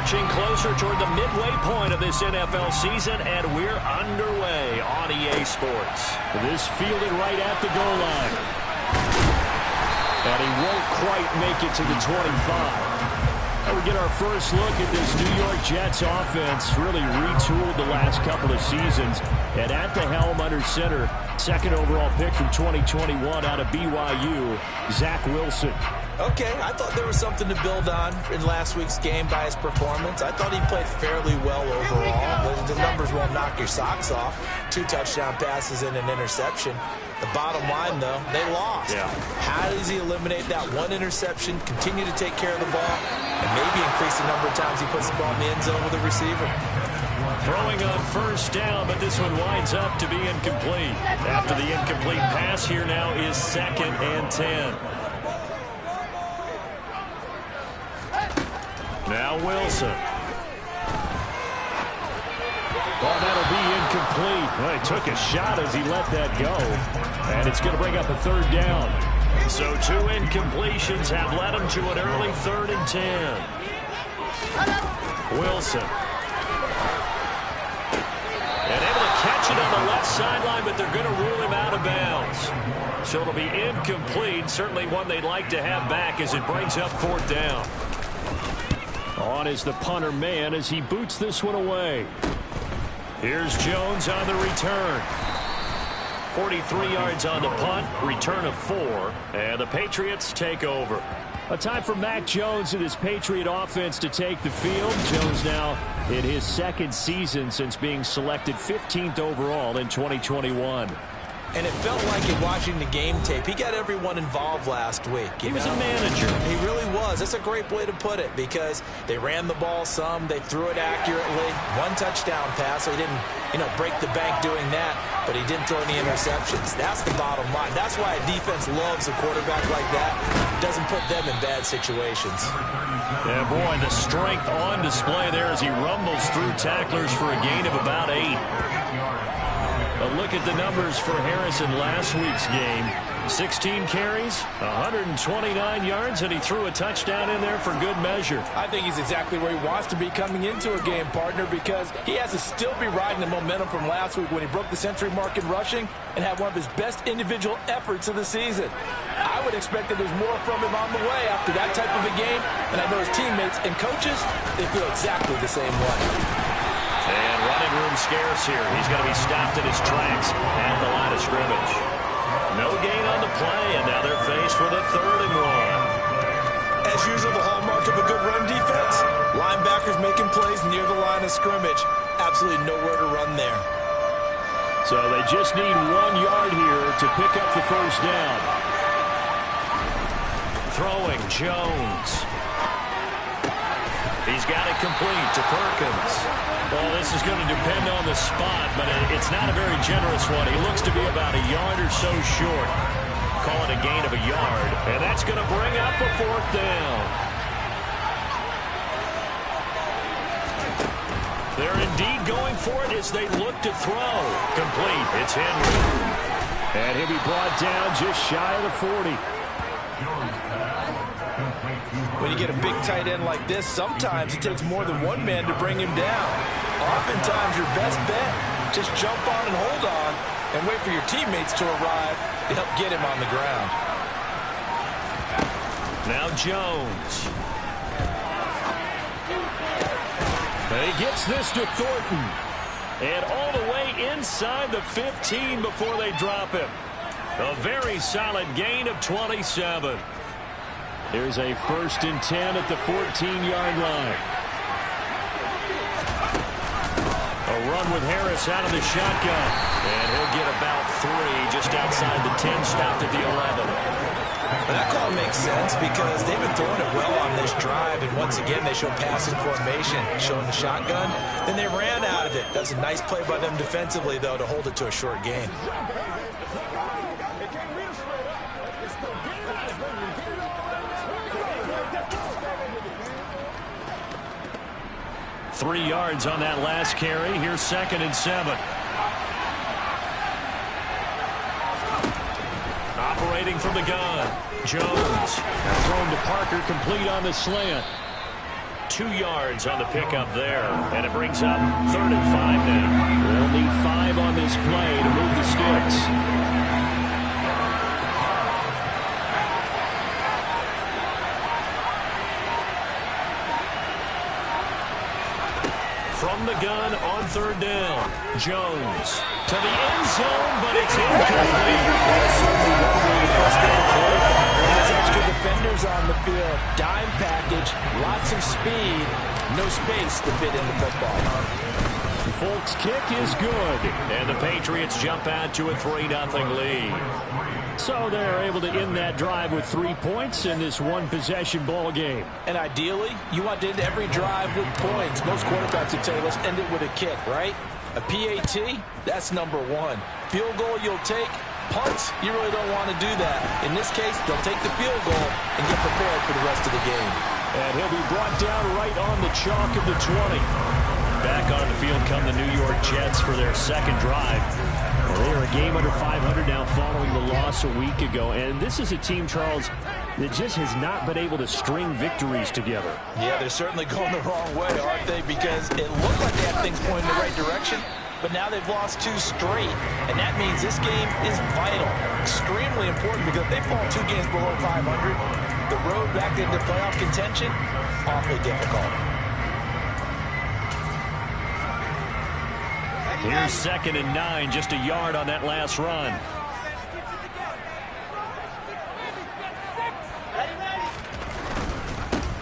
Inching closer toward the midway point of this NFL season, and we're underway on EA Sports. This fielded right at the goal line. And he won't quite make it to the 25. We get our first look at this New York Jets offense, really retooled the last couple of seasons. And at the helm under center, second overall pick from 2021 out of BYU, Zach Wilson. Okay, I thought there was something to build on in last week's game by his performance. I thought he played fairly well overall. The numbers won't knock your socks off. 2 touchdown passes and an interception. The bottom line, though, they lost. Yeah. How does he eliminate that one interception, continue to take care of the ball, and maybe increase the number of times he puts the ball in the end zone with a receiver? Throwing on first down, but this one winds up to be incomplete. After the incomplete pass, here now is 2nd and 10. Now Wilson. Well, that'll be incomplete. Well, he took a shot as he let that go. And it's going to bring up a 3rd down. So 2 incompletions have led him to an early 3rd and 10. Wilson. And able to catch it on the left sideline, but they're going to rule him out of bounds. So it'll be incomplete. Certainly one they'd like to have back as it brings up 4th down. On is the punter man as he boots this one away. Here's Jones on the return. 43 yards on the punt, return of 4, and the Patriots take over. A time for Mac Jones and his Patriot offense to take the field. Jones now in his 2nd season since being selected 15th overall in 2021. And it felt like in watching the game tape, he got everyone involved last week. He was a manager. He really was. That's a great way to put it because they ran the ball some, they threw it accurately. 1 touchdown pass, so he didn't, break the bank doing that, but he didn't throw any interceptions. That's the bottom line. That's why a defense loves a quarterback like that. Doesn't put them in bad situations. Yeah, boy, the strength on display there as he rumbles through tacklers for a gain of about 8. A look at the numbers for Harrison last week's game. 16 carries, 129 yards, and he threw a touchdown in there for good measure. I think he's exactly where he wants to be coming into a game, partner, because he has to still be riding the momentum from last week when he broke the century mark in rushing and had one of his best individual efforts of the season. I would expect that there's more from him on the way after that type of a game, and I know his teammates and coaches, they feel exactly the same way. And running room scarce here. He's going to be stopped in his tracks at the line of scrimmage. No gain on the play, and now they're faced with a 3rd and 1. As usual, the hallmark of a good run defense, linebackers making plays near the line of scrimmage. Absolutely nowhere to run there. So they just need 1 yard here to pick up the 1st down. Throwing Jones. He's got it complete to Perkins. Well, this is going to depend on the spot, but it's not a very generous one. He looks to be about a yard or so short. Call it a gain of a yard, and that's going to bring up a 4th down. They're indeed going for it as they look to throw. Complete. It's Henry. And he'll be brought down just shy of the 40. When you get a big tight end like this, sometimes it takes more than one man to bring him down. Oftentimes, your best bet, just jump on and hold on and wait for your teammates to arrive to help get him on the ground. Now Jones. He gets this to Thornton. And all the way inside the 15 before they drop him. A very solid gain of 27. Here's a 1st and 10 at the 14-yard line. A run with Harris out of the shotgun. And he'll get about 3 just outside the 10, stopped at the 11. That call makes sense because they've been throwing it well on this drive, and once again they show passing formation, showing the shotgun. Then they ran out of it. That's a nice play by them defensively, though, to hold it to a short gain. Three yards on that last carry. Here's 2nd and 7. Operating from the gun. Jones. Thrown to Parker, complete on the slant. 2 yards on the pickup there. And it brings up 3rd and 5 now. They'll need 5 on this play to move the sticks. From the gun on 3rd down. Jones to the end zone, but it's incomplete. That's certainly one way to frustrate the quarterback. Has extra defenders on the field. Dime package, lots of speed, no space to fit in the football. Folk's kick is good. And the Patriots jump out to a 3-0 lead. So they're able to end that drive with 3 points in this one-possession ball game. And ideally, you want to end every drive with points. Most quarterbacks would say, let's end it with a kick, right? A PAT, that's number 1. Field goal you'll take. Punts, you really don't want to do that. In this case, they'll take the field goal and get prepared for the rest of the game. And he'll be brought down right on the chalk of the 20. Back on the field come the New York Jets for their second drive. Well, they are a game under 500 now following the loss a week ago. And this is a team, Charles, that just has not been able to string victories together. Yeah, they're certainly going the wrong way, aren't they? Because it looked like they had things pointing in the right direction, but now they've lost 2 straight. And that means this game is vital, extremely important, because if they fall 2 games below 500, the road back into playoff contention, awfully difficult. Here's 2nd and 9, just a yard on that last run.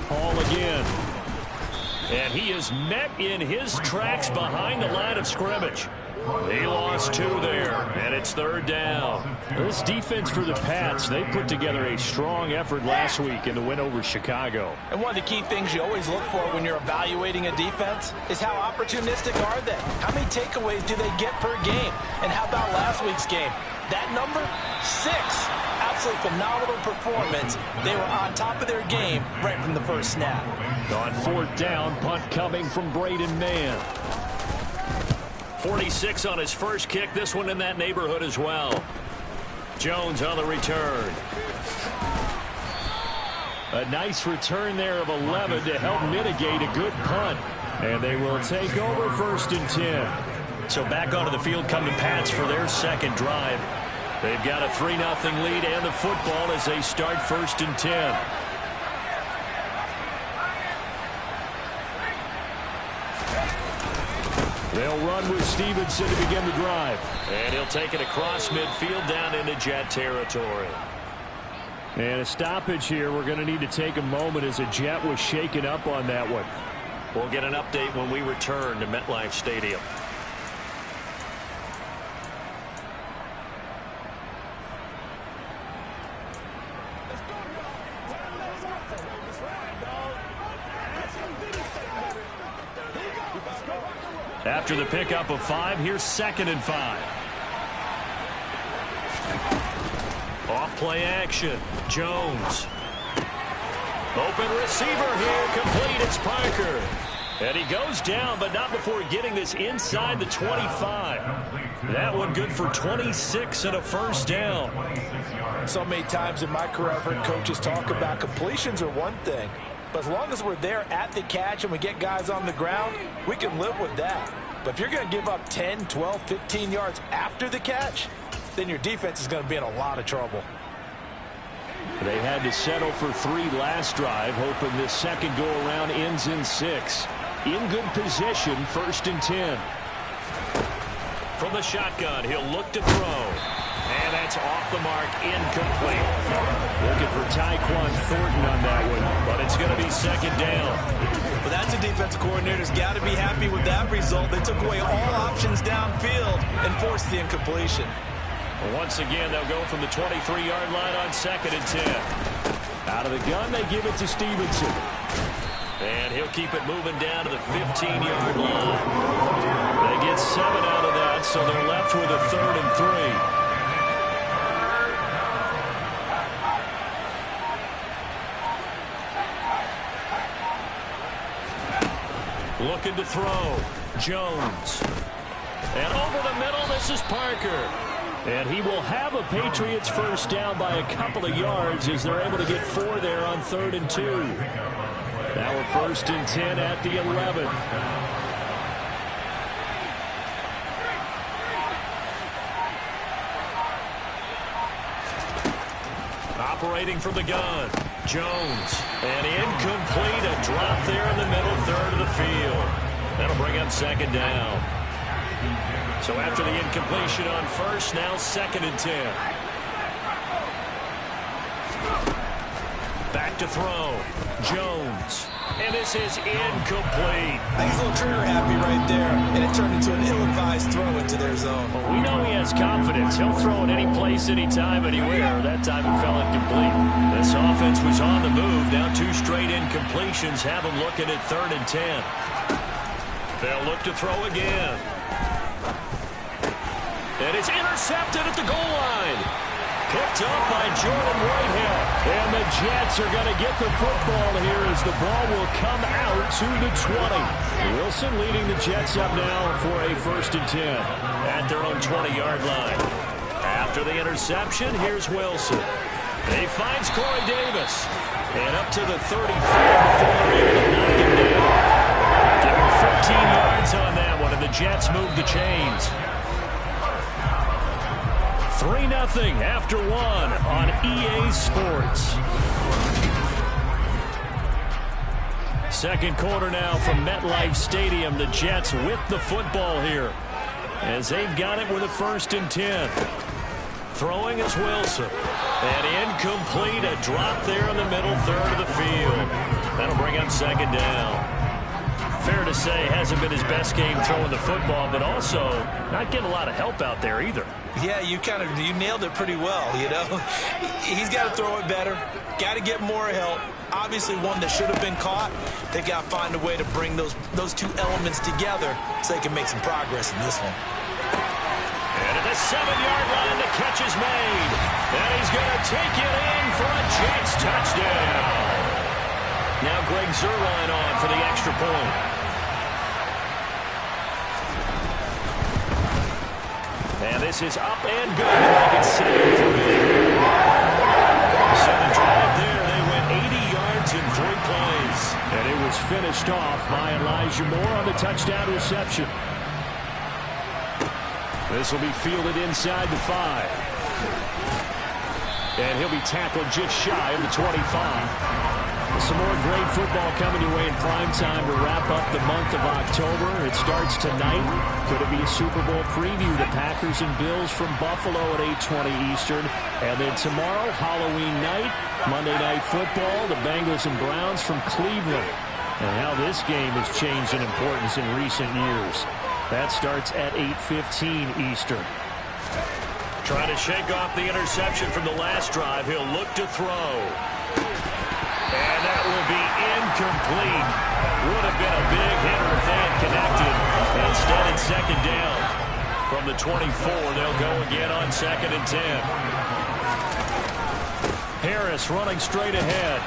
Hall again. And he is met in his tracks behind the line of scrimmage. He lost 2 there, and it's 3rd down. This defense for the Pats, they put together a strong effort last week in the win over Chicago. And one of the key things you always look for when you're evaluating a defense is how opportunistic are they? How many takeaways do they get per game? And how about last week's game? That number? 6. Absolutely phenomenal performance. They were on top of their game right from the first snap. On 4th down, punt coming from Braden Mann. 46 on his first kick. This one in that neighborhood as well. Jones on the return. A nice return there of 11 to help mitigate a good punt. And they will take over 1st and 10. So back onto the field come the Pats for their second drive. They've got a 3-0 lead and the football as they start 1st and 10. They'll run with Stevenson to begin the drive. And he'll take it across midfield down into Jet territory. And a stoppage here. We're going to need to take a moment as a Jet was shaken up on that one. We'll get an update when we return to MetLife Stadium. After the pickup of 5, here's 2nd and 5. Off play action. Jones. Open receiver here. Complete. It's Parker. And he goes down, but not before getting this inside the 25. That one good for 26 and a 1st down. So many times in my career I've heard coaches talk about completions are one thing. But as long as we're there at the catch and we get guys on the ground, we can live with that. But if you're going to give up 10, 12, 15 yards after the catch, then your defense is going to be in a lot of trouble. They had to settle for 3 last drive, hoping this second go-around ends in 6. In good position, 1st and 10. From the shotgun, he'll look to throw. And that's off the mark, incomplete. Looking for Tyquan Thornton on that one. But it's going to be 2nd down. Well, that's a defensive coordinator's got to be happy with that result. They took away all options downfield and forced the incompletion. Once again, they'll go from the 23-yard line on 2nd and 10. Out of the gun, they give it to Stevenson. And he'll keep it moving down to the 15-yard line. They get 7 out of that, so they're left with a 3rd and 3. Looking to throw. Jones. And over the middle, this is Parker. And he will have a Patriots 1st down by a couple of yards as they're able to get 4 there on 3rd and 2. Now we're 1st and 10 at the 11. Operating from the gun, Jones. And incomplete, a drop there in the middle third of the field. That'll bring up 2nd down. So after the incompletion on 1st, now 2nd and 10. Back to throw, Jones. And this is incomplete. I think he's a little trigger happy right there, and it turned into an ill-advised throw into their zone. Well, we know he has confidence. He'll throw it any place, anytime, anywhere. That time it fell incomplete. This offense was on the move. Now 2 straight incompletions have them looking at 3rd and 10. They'll look to throw again. And it's intercepted at the goal line. Picked up by Jordan Whitehill. And the Jets are going to get the football here as the ball will come out to the 20. Wilson leading the Jets up now for a 1st and 10. At their own 20-yard line. After the interception, here's Wilson. He finds Corey Davis. And up to the 34 before they're able to knock him down. Give him 15 yards on that one, and the Jets move the chains. 3-0 after 1 on EA Sports. 2nd quarter now from MetLife Stadium. The Jets with the football here as they've got it with a 1st and 10. Throwing is Wilson. And incomplete, a drop there in the middle third of the field. That'll bring up 2nd down. Fair to say, hasn't been his best game throwing the football, but also not getting a lot of help out there either. Yeah, you nailed it pretty well, you know. He's got to throw it better, got to get more help. Obviously one that should have been caught. They've got to find a way to bring those 2 elements together so they can make some progress in this one. And at the 7-yard line, the catch is made. And he's going to take it in for a Jets touchdown. Now Greg Zuerlein on for the extra point. And this is up and good to make it 7-3. So the drive there, they went 80 yards in 3 plays. And it was finished off by Elijah Moore on the touchdown reception. This will be fielded inside the 5. And he'll be tackled just shy of the 25. Some more great football coming your way in prime time to wrap up the month of October. It starts tonight. Could it be a Super Bowl preview? The Packers and Bills from Buffalo at 8:20 Eastern. And then tomorrow, Halloween night, Monday Night Football, the Bengals and Browns from Cleveland. And how this game has changed in importance in recent years. That starts at 8:15 Eastern. Trying to shake off the interception from the last drive. He'll look to throw. And that will be incomplete. Would have been a big hitter if they had connected. Instead, it's 2nd down. From the 24, they'll go again on 2nd and 10. Harris running straight ahead.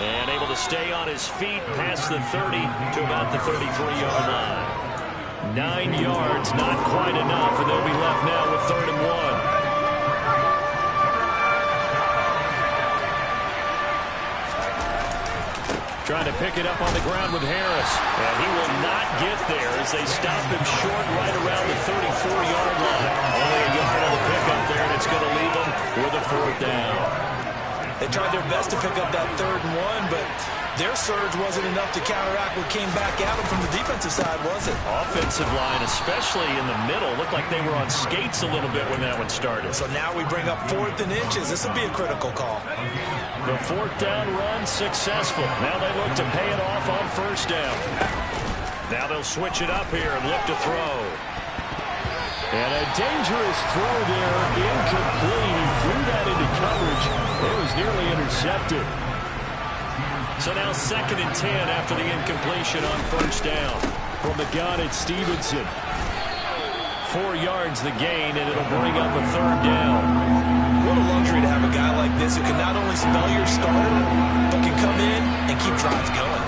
And able to stay on his feet past the 30 to about the 33-yard line. 9 yards, not quite enough, and they'll be left now with 3rd and 1. Trying to pick it up on the ground with Harris. And he will not get there as they stop him short right around the 34-yard line. Only a yard on the pickup there, and it's going to leave them with a 4th down. They tried their best to pick up that 3rd and 1, but their surge wasn't enough to counteract what came back at them from the defensive side, was it? Offensive line, especially in the middle, looked like they were on skates a little bit when that one started. So now we bring up 4th and inches. This will be a critical call. The 4th down run successful. Now they look to pay it off on 1st down. Now they'll switch it up here and look to throw. And a dangerous throw there, incomplete. He threw that into coverage. It was nearly intercepted. So now 2nd and 10 after the incompletion on 1st down. From the gun, it's Stevenson. 4 yards the gain, and it'll bring up a 3rd down. What a luxury to have a guy like this who can not only spell your starter, but can come in and keep drives going.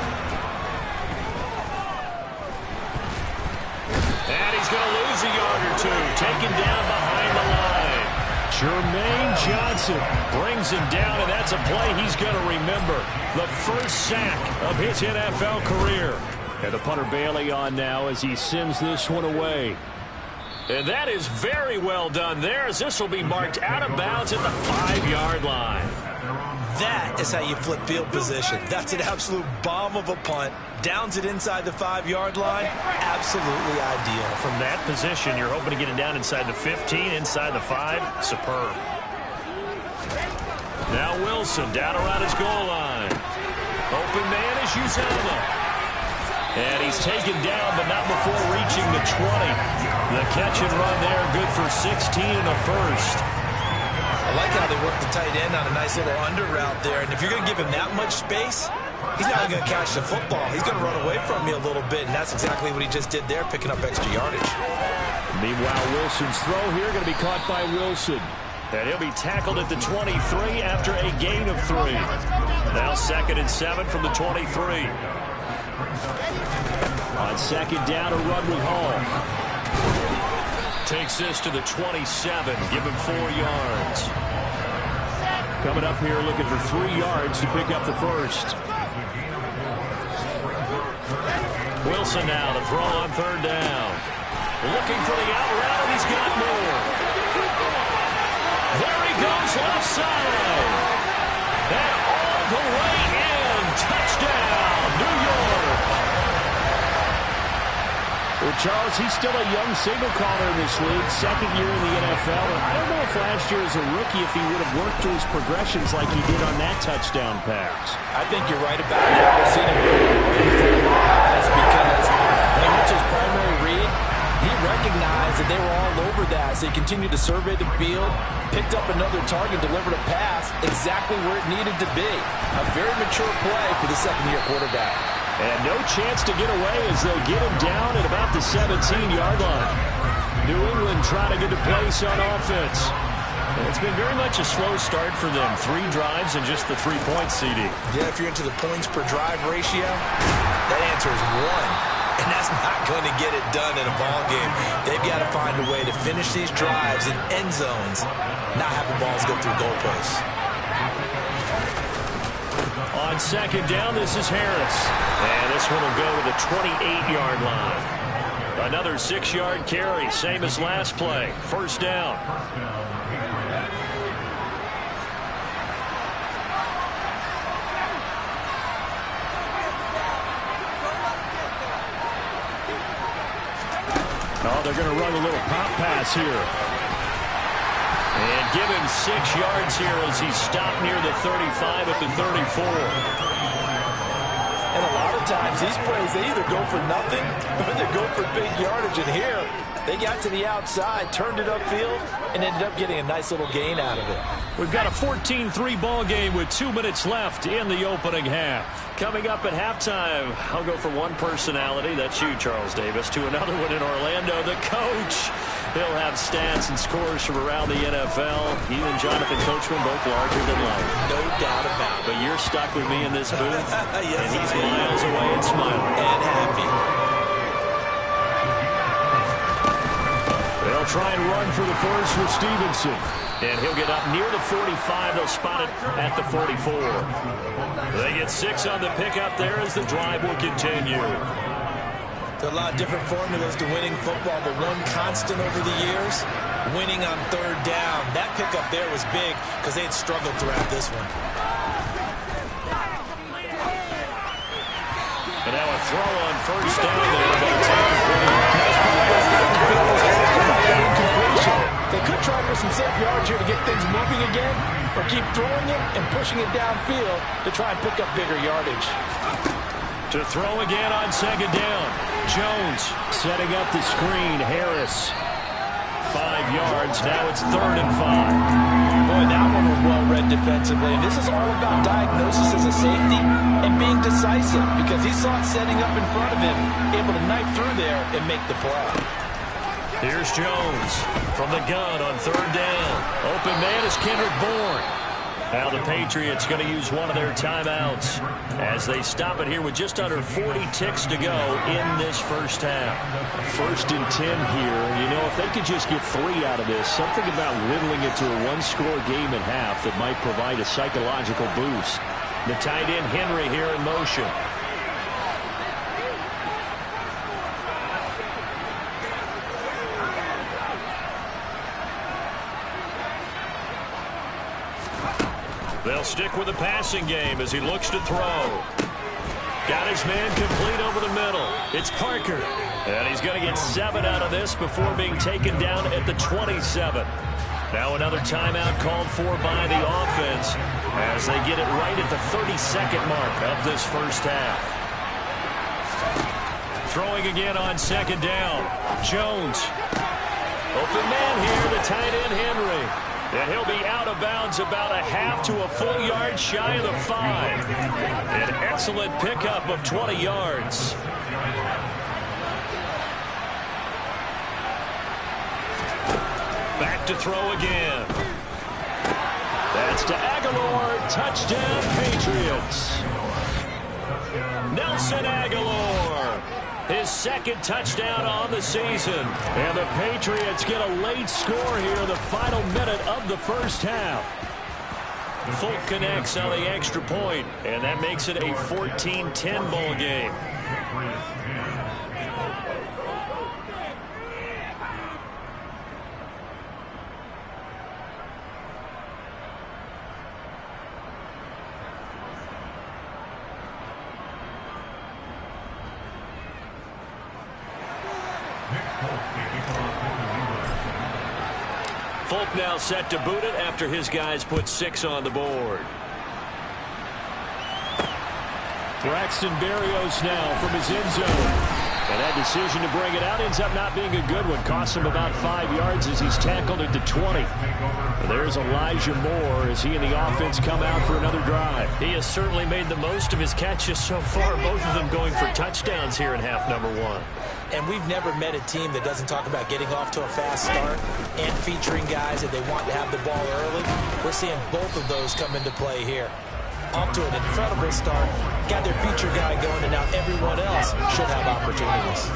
And he's going to lose a yard or two. Taken down behind the line. Jermaine Johnson Wilson brings him down, and that's a play he's going to remember. The first sack of his NFL career. And the punter Bailey on now as he sends this one away. And that is very well done there, as this will be marked out of bounds at the 5-yard line. That is how you flip field position. That's an absolute bomb of a punt. Downs it inside the 5-yard line. Absolutely ideal. From that position, you're hoping to get it down inside the 15, inside the 5. Superb. Now Wilson down around his goal line. Open man is Uzomah. And he's taken down, but not before reaching the 20. The catch and run there, good for 16 and a first. I like how they work the tight end on a nice little under route there. And if you're going to give him that much space, he's not going to catch the football. He's going to run away from you a little bit, and that's exactly what he just did there, picking up extra yardage. Meanwhile, Wilson's throw here going to be caught by Wilson. And he'll be tackled at the 23 after a gain of 3. Now 2nd and 7 from the 23. On second down, a run with Hall. Takes this to the 27. Give him 4 yards. Coming up here looking for 3 yards to pick up the first. Wilson now to throw on 3rd down. Looking for the out route, and he's got more. There he goes, left side. And all the way in. Touchdown, New York. Well, Charles, he's still a young signal caller in this league, 2nd year in the NFL. And I don't know if last year as a rookie if he would have worked through his progressions like he did on that touchdown pass. I think you're right about that. We've seen him in 4 eyes because when he went to his primary read, he recognized that they were all over that. So he continued to survey the field, picked up another target, delivered a pass exactly where it needed to be. A very mature play for the 2nd-year quarterback. And no chance to get away as they'll get him down at about the 17-yard line. New England trying to get a place on offense. And it's been very much a slow start for them. 3 drives and just the 3 points, CD. Yeah, if you're into the points per drive ratio, that answer is 1. And that's not going to get it done in a ball game. They've got to find a way to finish these drives in end zones, not have the balls go through goalposts. On second down, this is Harris. And this one will go to the 28-yard line. Another 6-yard carry, same as last play. 1st down. Oh, they're going to run a little pop pass here. And give him 6 yards here as he stopped near the 35 at the 34. And a lot of times these plays, they either go for nothing or they go for big yardage. And here, they got to the outside, turned it upfield, and ended up getting a nice little gain out of it. We've got a 14-3 ball game with 2 minutes left in the opening half. Coming up at halftime, I'll go from one personality, that's you, Charles Davis, to another one in Orlando, the coach. He'll have stats and scores from around the NFL. He and Jonathan Coachman both larger than life. No doubt about it. But you're stuck with me in this booth, Yes, and he's miles away and smiling. And happy. They'll try and run for the first with Stevenson. And he'll get up near the 45. They'll spot it at the 44. They get 6 on the pickup there as the drive will continue. There are a lot of different formulas to winning football, but one constant over the years, winning on 3rd down. That pickup there was big because they had struggled throughout this one. And now a throw on 1st down there. They could try for some safe yards here to get things moving again, or keep throwing it and pushing it downfield to try and pick up bigger yardage. To throw again on 2nd down. Jones setting up the screen. Harris. 5 yards. Now it's 3rd and 5. Boy, that one was well read defensively. And this is all about diagnosis as a safety and being decisive because he saw it setting up in front of him, able to knife through there and make the play. Here's Jones from the gun on 3rd down. Open man is Kendrick Bourne. Now the Patriots going to use one of their timeouts as they stop it here with just under 40 ticks to go in this first half. 1st and 10 here. You know, if they could just get 3 out of this, something about whittling it to a one-score game at half that might provide a psychological boost. The tight end Henry here in motion. They'll stick with the passing game as he looks to throw. Got his man complete over the middle. It's Parker. And he's going to get 7 out of this before being taken down at the 27. Now another timeout called for by the offense as they get it right at the 32nd mark of this first half. Throwing again on 2nd down. Jones. Open man here, the tight end Henry. And he'll be out of bounds about a half to a full yard shy of the 5. An excellent pickup of 20 yards. Back to throw again. That's to Aguilar. Touchdown, Patriots. Nelson Aguilar. His 2nd touchdown on the season. And the Patriots get a late score here in the final minute of the first half. Folk connects on the extra point, and that makes it a 14-10 ball game. Folk now set to boot it after his guys put 6 on the board. Braxton Berrios now from his end zone. And that decision to bring it out ends up not being a good one. Costs him about 5 yards as he's tackled at the 20. And there's Elijah Moore as he and the offense come out for another drive. He has certainly made the most of his catches so far, both of them going for touchdowns here in half number 1. And we've never met a team that doesn't talk about getting off to a fast start and featuring guys that they want to have the ball early. We're seeing both of those come into play here. Off to an incredible start. Got their feature guy going, and now everyone else should have opportunities.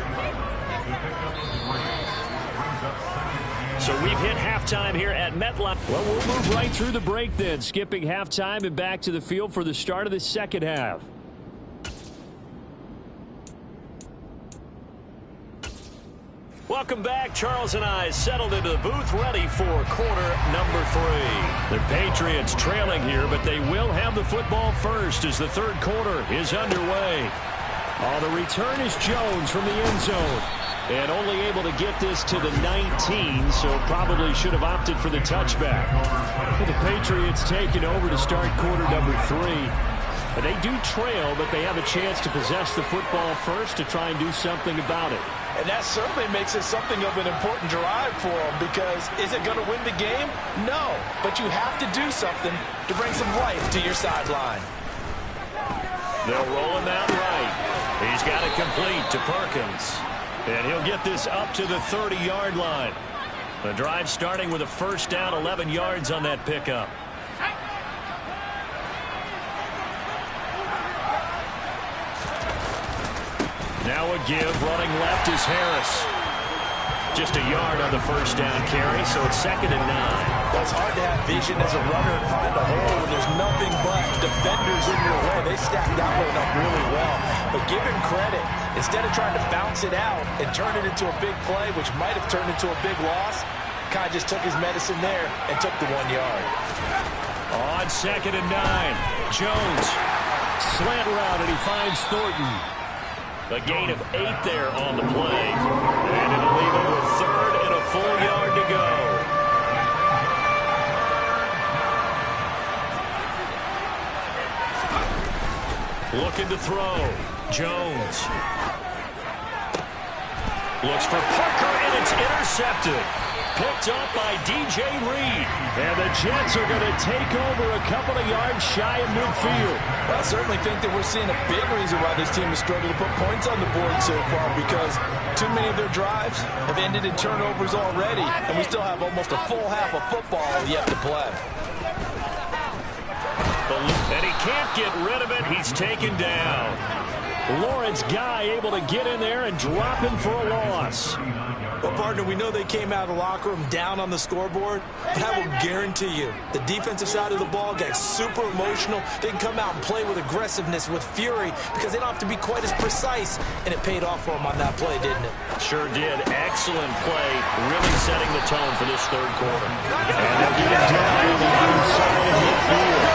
So we've hit halftime here at MetLife. Well, we'll move right through the break then, skipping halftime and back to the field for the start of the second half. Welcome back. Charles and I settled into the booth, ready for quarter number 3. The Patriots trailing here, but they will have the football first as the third quarter is underway. The return is Jones from the end zone. And only able to get this to the 19, so probably should have opted for the touchback. Well, the Patriots taking over to start quarter number 3. And they do trail, but they have a chance to possess the football first to try and do something about it. And that certainly makes it something of an important drive for them, because is it going to win the game? No, but you have to do something to bring some life to your sideline. They'll roll him out right. He's got it complete to Perkins. And he'll get this up to the 30-yard line. The drive starting with a first down, 11 yards on that pickup. Now a give, running left is Harris. Just a yard on the first down carry, so it's 2nd and 9. Well, it's hard to have vision as a runner and find a hole when there's nothing but defenders in your way. They stacked that one up really well. But give him credit. Instead of trying to bounce it out and turn it into a big play, which might have turned into a big loss, kind of just took his medicine there and took the 1 yard. On 2nd and 9, Jones. Slant route, and he finds Thornton. A gain of 8 there on the play. And it'll leave him with 3rd and a full yard to go. Looking to throw. Jones. Looks for Parker, and it's intercepted. Picked up by DJ Reed. And the Jets are going to take over a couple of yards shy of midfield. Well, I certainly think that we're seeing a big reason why this team has struggled to put points on the board so far, because too many of their drives have ended in turnovers already, and we still have almost a full half of football yet to play. can't get rid of it. He's taken down. Lawrence Guy able to get in there and drop him for a loss. Well, partner, we know they came out of the locker room down on the scoreboard, but I will guarantee you the defensive side of the ball got super emotional. They can come out and play with aggressiveness, with fury, because they don't have to be quite as precise, and it paid off for them on that play, didn't it? Sure did. Excellent play, really setting the tone for this third quarter. And they'll get it down on the inside of midfield.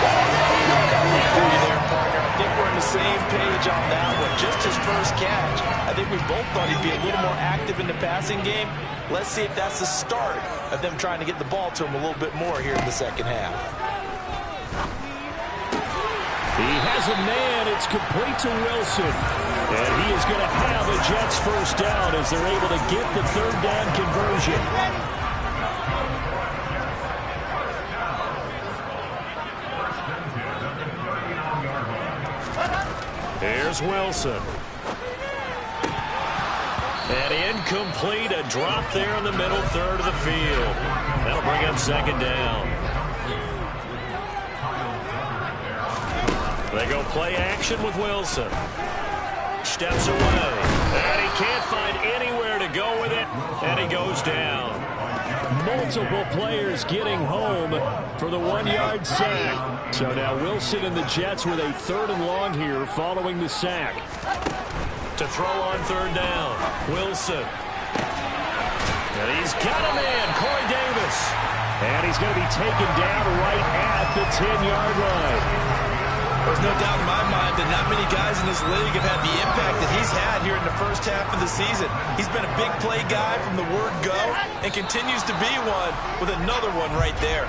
There, partner. I think we're on the same page on that one. Just his first catch. I think we both thought he'd be a little more active in the passing game. Let's see if that's the start of them trying to get the ball to him a little bit more here in the second half. He has a man. It's complete to Wilson. And he is going to have a Jets first down as they're able to get the third down conversion. Here's Wilson. And incomplete, a drop there in the middle third of the field. That'll bring up second down. They go play action with Wilson. Steps away. And he can't find anywhere to go with it. And he goes down. Multiple players getting home for the 1-yard sack. So now Wilson and the Jets with a 3rd and long here following the sack. To throw on third down, Wilson. And he's got a man, Corey Davis. And he's going to be taken down right at the 10-yard line. There's no doubt in my mind that not many guys in this league have had the impact that he's had here in the first half of the season. He's been a big play guy from the word go and continues to be one with another one right there.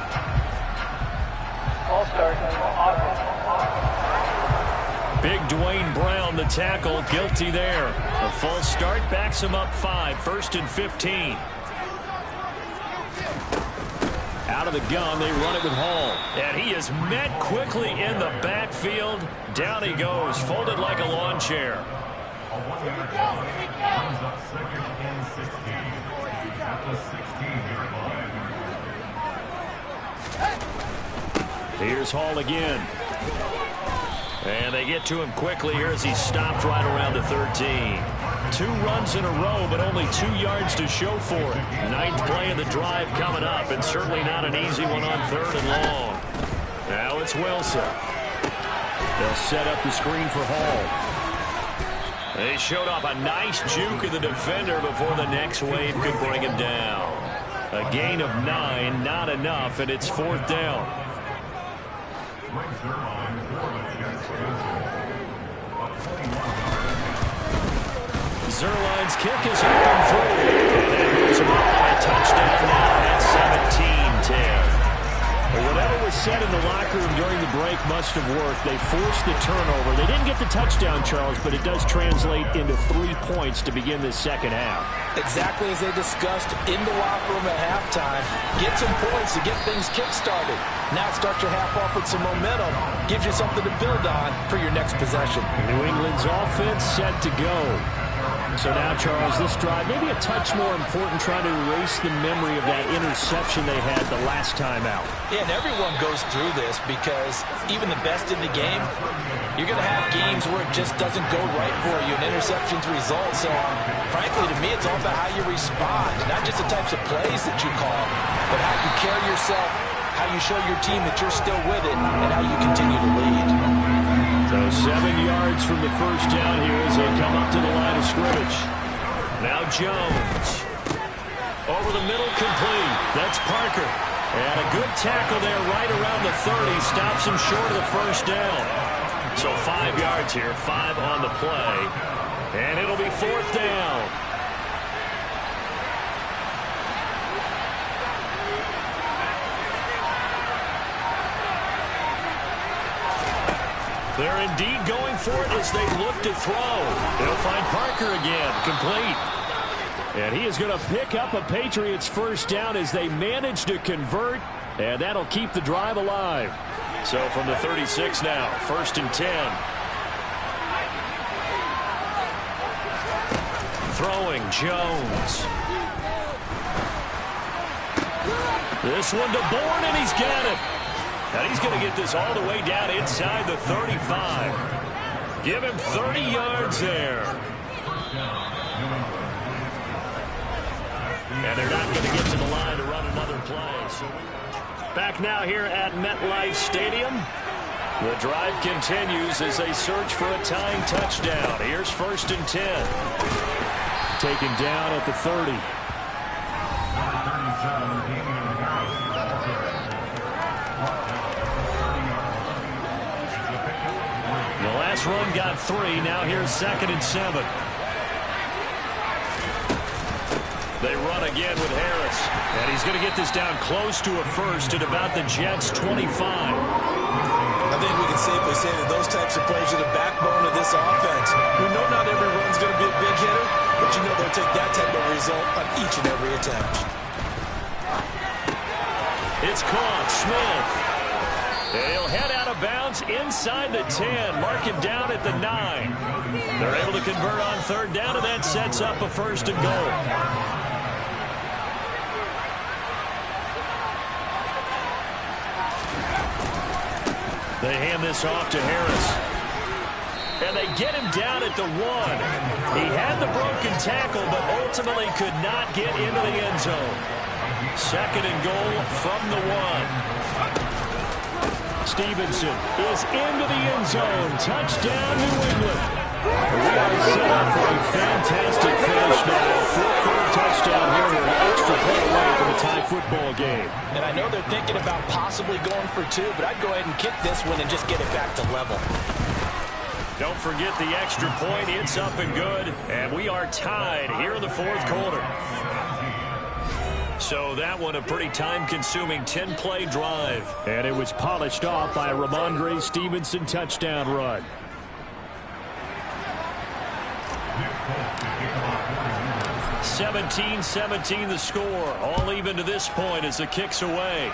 Big Dwayne Brown, the tackle, guilty there. A false start backs him up 5, 1st and 15. Out of the gun, they run it with Hall. And he is met quickly in the backfield. Down he goes, folded like a lawn chair. Here's Hall again. And they get to him quickly here as he's stopped right around the 13. 2 runs in a row, but only 2 yards to show for it. 9th play of the drive coming up, and certainly not an easy one on 3rd and long. Now it's Wilson. They'll set up the screen for Hall. They showed off a nice juke of the defender before the next wave could bring him down. A gain of 9, not enough, and it's 4th down. Zerline's kick is up and through. And that moves him up by a touchdown now at 17-10. Whatever was said in the locker room during the break must have worked. They forced the turnover. They didn't get the touchdown, Charles, but it does translate into 3 points to begin this second half. Exactly as they discussed in the locker room at halftime. Get some points to get things kick-started. Now start your half off with some momentum. Gives you something to build on for your next possession. New England's offense set to go. So now, Charles, this drive, maybe a touch more important, trying to erase the memory of that interception they had the last time out. Yeah, and everyone goes through this because even the best in the game, you're going to have games where it just doesn't go right for you, and interceptions result. So, frankly, to me, it's all about how you respond, not just the types of plays that you call, but how you carry yourself, how you show your team that you're still with it, and how you continue to lead. So 7 yards from the first down here as they come up to the line of scrimmage. Now Jones. Over the middle, complete. That's Parker. And a good tackle there right around the 30. Stops him short of the first down. So 5 yards here, 5 on the play. And it'll be 4th down. They're indeed going for it as they look to throw. They'll find Parker again, complete. And he is going to pick up a Patriots first down as they manage to convert, and that'll keep the drive alive. So from the 36 now, 1st and 10. Throwing, Jones. This one to Bourne, and he's got it. And he's going to get this all the way down inside the 35. Give him 30 yards there. And they're not going to get to the line to run another play. So back now here at MetLife Stadium. The drive continues as they search for a tying touchdown. Here's 1st and 10. Taken down at the 30. The last run got 3. Now here's 2nd and 7. They run again with Harris. And he's going to get this down close to a first at about the Jets' 25. I think we can safely say that those types of plays are the backbone of this offense. We know not every run's going to be a big hitter, but you know they'll take that type of result on each and every attempt. It's caught. Smith. He'll head out of bounds inside the 10. Mark him down at the 9. They're able to convert on 3rd down, and that sets up a 1st and goal. They hand this off to Harris. And they get him down at the 1. He had the broken tackle, but ultimately could not get into the end zone. 2nd and goal from the 1. Stevenson is into the end zone. Touchdown, New England. We are set up for a fantastic finish now. 4th quarter touchdown here. We're an extra play away from a tie football game. And I know they're thinking about possibly going for 2, but I'd go ahead and kick this one and just get it back to level. Don't forget the extra point. It's up and good. And we are tied here in the 4th quarter. So that one a pretty time-consuming 10-play drive. And it was polished off by a Ramondre Stevenson touchdown run. 17-17 the score. All even to this point as the kick's away.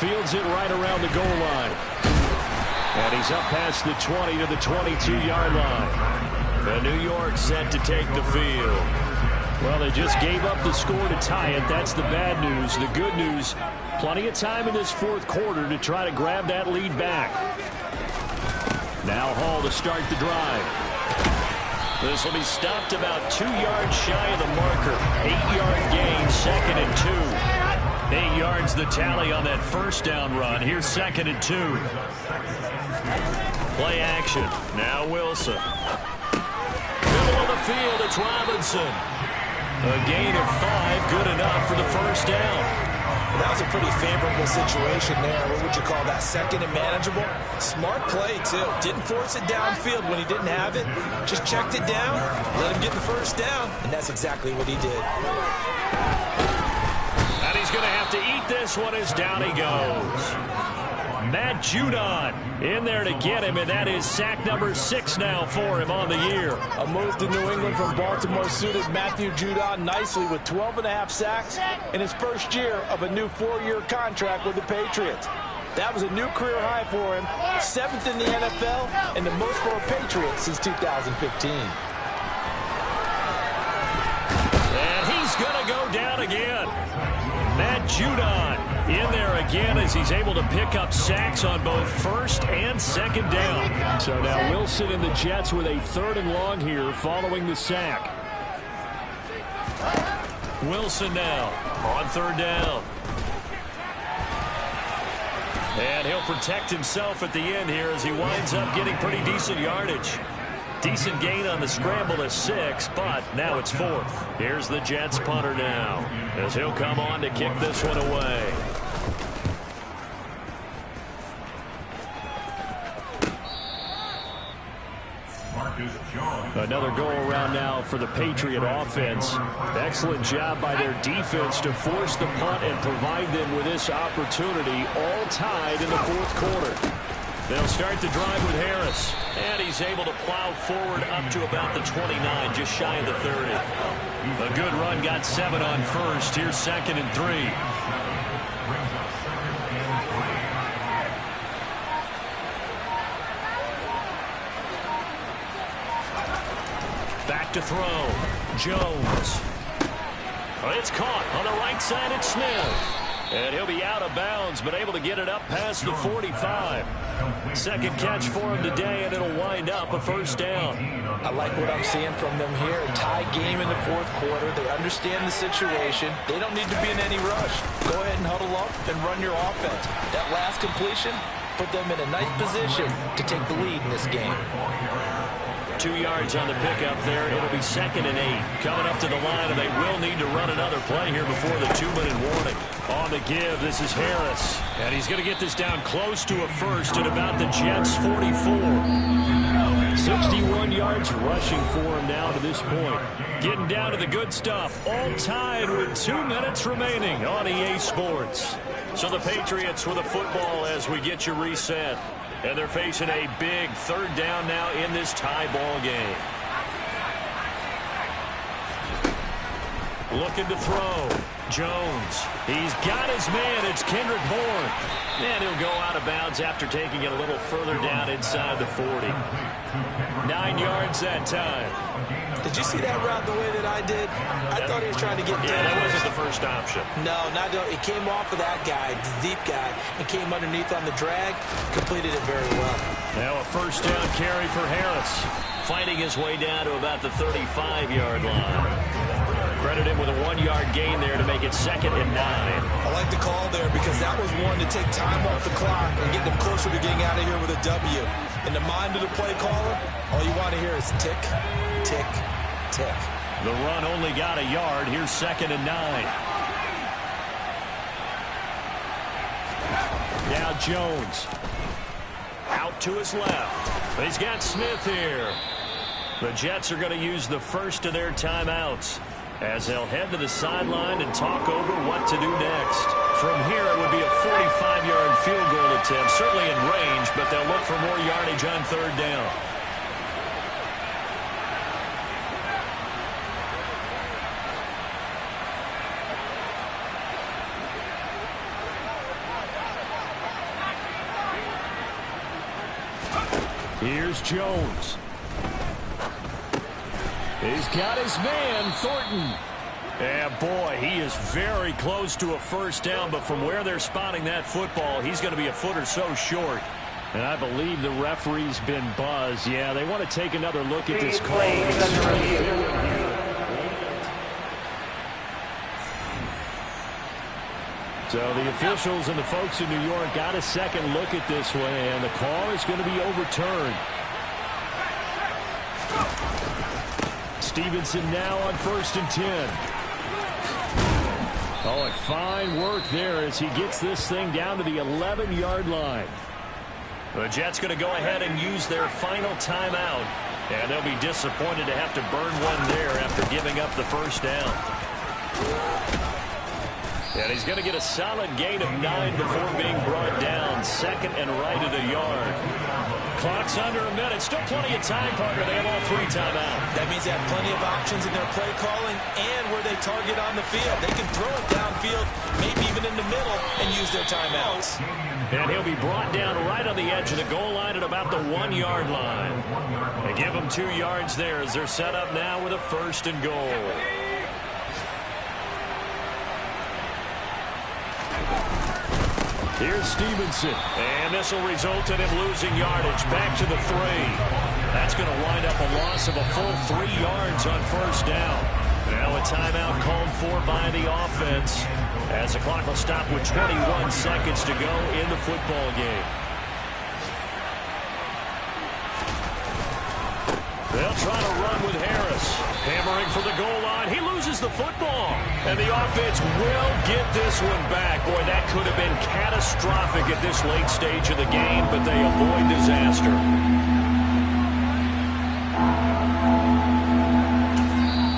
Fields it right around the goal line. And he's up past the 20 to the 22-yard line. The New York set to take the field. Well, they just gave up the score to tie it. That's the bad news. The good news, plenty of time in this 4th quarter to try to grab that lead back. Now Hall to start the drive. This will be stopped about 2 yards shy of the marker. 8-yard gain, 2nd and 2. 8 yards the tally on that 1st down run. Here's 2nd and 2. Play action. Now Wilson. Middle of the field, it's Robinson. A gain of 5, good enough for the 1st down. That was a pretty favorable situation there. What would you call that? 2nd and manageable? Smart play, too. Didn't force it downfield when he didn't have it. Just checked it down, let him get the 1st down, and that's exactly what he did. And he's going to have to eat this one as down he goes. Matt Judon in there to get him, and that is sack number 6 now for him on the year. A move to New England from Baltimore suited Matthew Judon nicely with 12.5 sacks in his first year of a new 4-year contract with the Patriots. That was a new career high for him, 7th in the NFL, and the most for a Patriot since 2015. And he's going to go down again. Matt Judon in there again as he's able to pick up sacks on both 1st and 2nd down. So now Wilson and the Jets with a 3rd and long here following the sack. Wilson now on 3rd down. And he'll protect himself at the end here as he winds up getting pretty decent yardage. Decent gain on the scramble of 6, but now it's 4th. Here's the Jets punter now as he'll come on to kick this one away. Another go around now for the Patriot offense. Excellent job by their defense to force the punt and provide them with this opportunity, all tied in the 4th quarter. They'll start the drive with Harris. And he's able to plow forward up to about the 29, just shy of the 30. A good run, got 7 on 1st. Here's 2nd and 3. Back to throw. Jones. It's caught on the right side. It's Smith. And he'll be out of bounds, but able to get it up past the 45. Second catch for him today, and it'll wind up a first down. I like what I'm seeing from them here. A tie game in the fourth quarter. They understand the situation. They don't need to be in any rush. Go ahead and huddle up and run your offense. That last completion put them in a nice position to take the lead in this game. 2 yards on the pickup there. It'll be 2nd and 8. Coming up to the line, and they will need to run another play here before the 2-minute warning. On the give, this is Harris. And he's going to get this down close to a first at about the Jets' 44. 61 yards rushing for him now to this point. Getting down to the good stuff. All tied with 2 minutes remaining on EA Sports. So the Patriots with a football as we get you reset. And they're facing a big 3rd down now in this tie ball game. Looking to throw. Jones. He's got his man. It's Kendrick Bourne. And he'll go out of bounds after taking it a little further down inside the 40. 9 yards that time. Did you see that route the way that I did? I thought he was trying to get down. Yeah, that wasn't the first option. No, it came off of that guy, the deep guy, and came underneath on the drag. Completed it very well. Now a first down carry for Harris. Fighting his way down to about the 35-yard line. Credit him with a 1-yard gain there to make it 2nd and 9. I like the call there because that was one to take time off the clock and get them closer to getting out of here with a W. In the mind of the play caller, all you want to hear is tick, tick, tick. The run only got a yard. Here's 2nd and 9. Now Jones. Out to his left. He's got Smith here. The Jets are going to use the first of their timeouts as they'll head to the sideline and talk over what to do next. From here, it would be a 45-yard field goal attempt, certainly in range, but they'll look for more yardage on 3rd down. Here's Jones. He's got his man, Thornton. And boy, he is very close to a first down, but from where they're spotting that football, he's going to be a foot or so short. And I believe the referee's been buzzed. Yeah, they want to take another look at this call. So the officials and the folks in New York got a second look at this one, and the call is going to be overturned. Stevenson now on 1st and 10. Oh, and fine work there as he gets this thing down to the 11-yard line. The Jets going to go ahead and use their final timeout, and they'll be disappointed to have to burn one there after giving up the first down. And he's going to get a solid gain of 9 before being brought down. 2nd and right at a yard. Clock's under a minute. Still plenty of time, partner. They have all 3 timeouts. That means they have plenty of options in their play calling and where they target on the field. They can throw it downfield, maybe even in the middle, and use their timeouts. And he'll be brought down right on the edge of the goal line at about the 1-yard line. They give him 2 yards there as they're set up now with a 1st and goal. Here's Stevenson. And this will result in him losing yardage back to the 3. That's going to wind up a loss of a full 3 yards on 1st down. Now a timeout called for by the offense as the clock will stop with 21 seconds to go in the football game. They'll try to run with Harris. Hammering for the goal line. He loses the football. And the offense will get this one back. Boy, that could have been catastrophic at this late stage of the game, but they avoid disaster.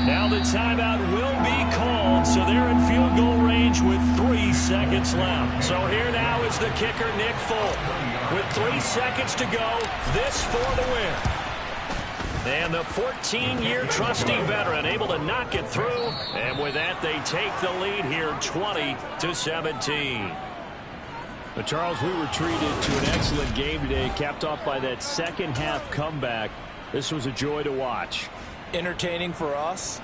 Now the timeout will be called, so they're in field goal range with 3 seconds left. So here now is the kicker, Nick Folk. With 3 seconds to go, this for the win. And the 14-year trusty veteran able to knock it through. And with that, they take the lead here 20-17. But Charles, we were treated to an excellent game today, capped off by that second half comeback. This was a joy to watch. Entertaining for us,